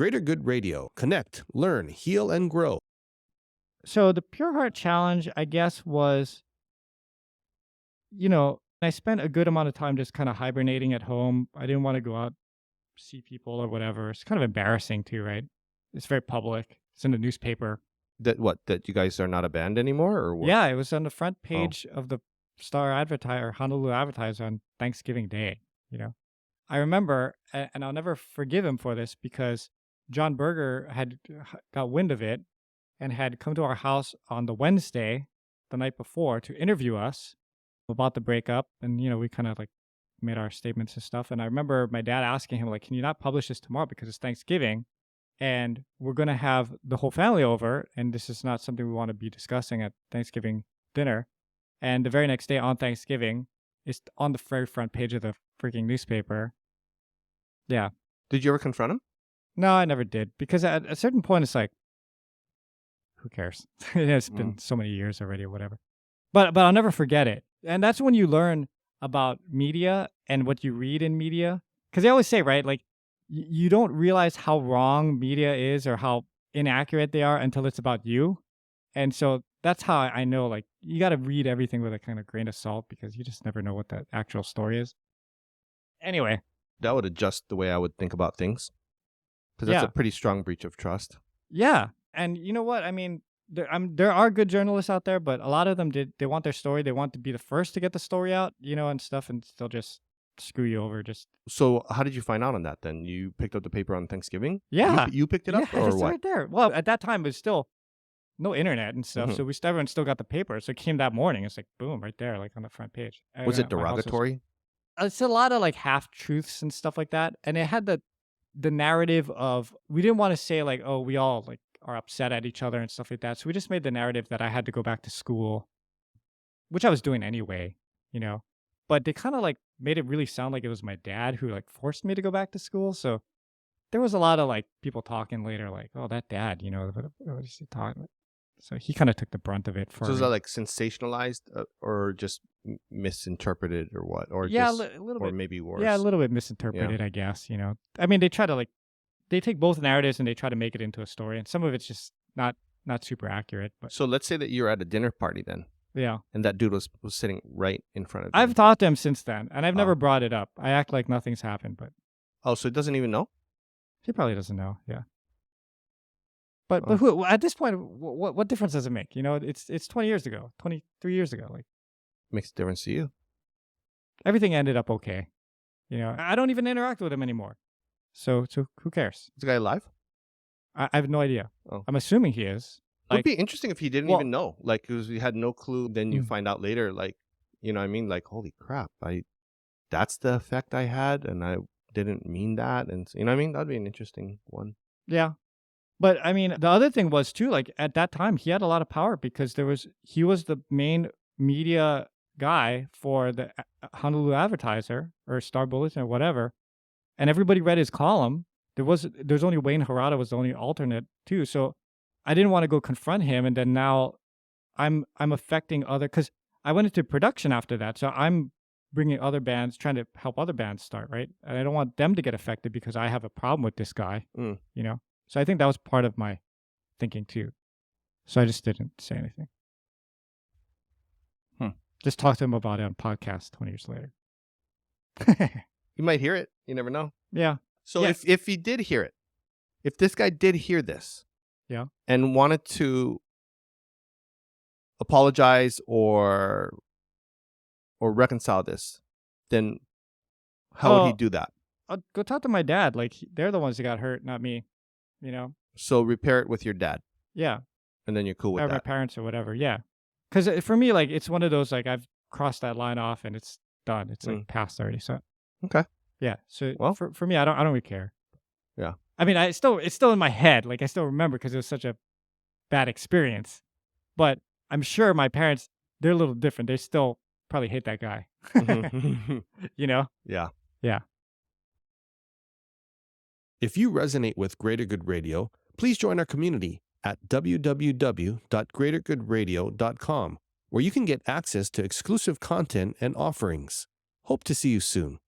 Greater Good Radio. Connect, learn, heal, and grow. So the Pure Heart Challenge, I guess, was, I spent a good amount of time just kind of hibernating at home. I didn't want to go out, see people or whatever. It's kind of embarrassing too, right? It's very public. It's in the newspaper. That you guys are not a band anymore, or what? Yeah, it was on the front page of the Star Advertiser, Honolulu Advertiser on Thanksgiving Day, I remember, and I'll never forgive him for this, because John Berger had got wind of it and had come to our house on the Wednesday, the night before, to interview us about the breakup. And, we kind of like made our statements and stuff. And I remember my dad asking him, like, can you not publish this tomorrow because it's Thanksgiving and we're going to have the whole family over, and this is not something we want to be discussing at Thanksgiving dinner. And the very next day on Thanksgiving, it's on the very front page of the freaking newspaper. Yeah. Did you ever confront him? No, I never did, because at a certain point, it's like, who cares? It's been so many years already or whatever. But I'll never forget it. And that's when you learn about media and what you read in media. Because they always say, right, like, you don't realize how wrong media is or how inaccurate they are until it's about you. And so that's how I know, like, you got to read everything with a kind of grain of salt, because you just never know what the actual story is. Anyway. That would adjust the way I would think about things. Because that's a pretty strong breach of trust. Yeah. And you know what? I mean, there are good journalists out there, but a lot of them they want their story. They want to be the first to get the story out, and stuff, and they'll just screw you over. So how did you find out on that then? You picked up the paper on Thanksgiving? Yeah. You picked it up, or it's what? Right there. Well, at that time, it was still no internet and stuff, so everyone still got the paper. So it came that morning. It's like, boom, right there, like on the front page. Was it derogatory? It's a lot of like half-truths and stuff like that. And it had the narrative of, we didn't want to say like, oh, we all like are upset at each other and stuff like that. So we just made the narrative that I had to go back to school, which I was doing anyway, But they kind of like made it really sound like it was my dad who like forced me to go back to school. So there was a lot of like people talking later, like, oh, that dad, what is he talking about? So he kind of took the brunt of it for So is that like sensationalized or just misinterpreted or what? Or yeah, just, a little or bit. maybe worse. Yeah, a little bit misinterpreted, I guess, I mean, they try to they take both narratives and they try to make it into a story, and some of it's just not super accurate. But so let's say that you're at a dinner party then. Yeah. And that dude was sitting right in front of you. I've talked to him since then, and I've never brought it up. I act like nothing's happened, but... Oh, so he doesn't even know? He probably doesn't know, yeah. But who, at this point, what difference does it make? It's 20 years ago, 23 years ago. Like, makes a difference to you. Everything ended up okay. I don't even interact with him anymore. So who cares? Is the guy alive? I have no idea. Oh. I'm assuming he is. It would be interesting if he didn't even know. Like, he had no clue. Then you find out later, like, you know what I mean? Like, holy crap, that's the effect I had, and I didn't mean that. And you know what I mean? That'd be an interesting one. Yeah. But I mean, the other thing was too, like at that time, he had a lot of power because he was the main media guy for the Honolulu Advertiser or Star Bulletin or whatever. And everybody read his column. There's only Wayne Harada was the only alternate too. So I didn't want to go confront him. And then now I'm affecting because I went into production after that. So I'm bringing other bands, trying to help other bands start, right? And I don't want them to get affected because I have a problem with this guy, So I think that was part of my thinking too. So I just didn't say anything. Just talk to him about it on podcast 20 years later. You might hear it. You never know. Yeah. So if he did hear it, if this guy did hear this, and wanted to apologize or reconcile this, then how would he do that? I'll go talk to my dad. Like, they're the ones who got hurt, not me. So repair it with your dad. Yeah. And then you're cool with that. My parents or whatever. Yeah. Because for me, like, it's one of those, like, I've crossed that line off and it's done. It's like past already. So. Okay. Yeah. So for me, I don't really care. Yeah. I mean, it's still in my head. Like, I still remember because it was such a bad experience. But I'm sure my parents, they're a little different. They still probably hate that guy. Yeah. Yeah. If you resonate with Greater Good Radio, please join our community at www.greatergoodradio.com, where you can get access to exclusive content and offerings. Hope to see you soon.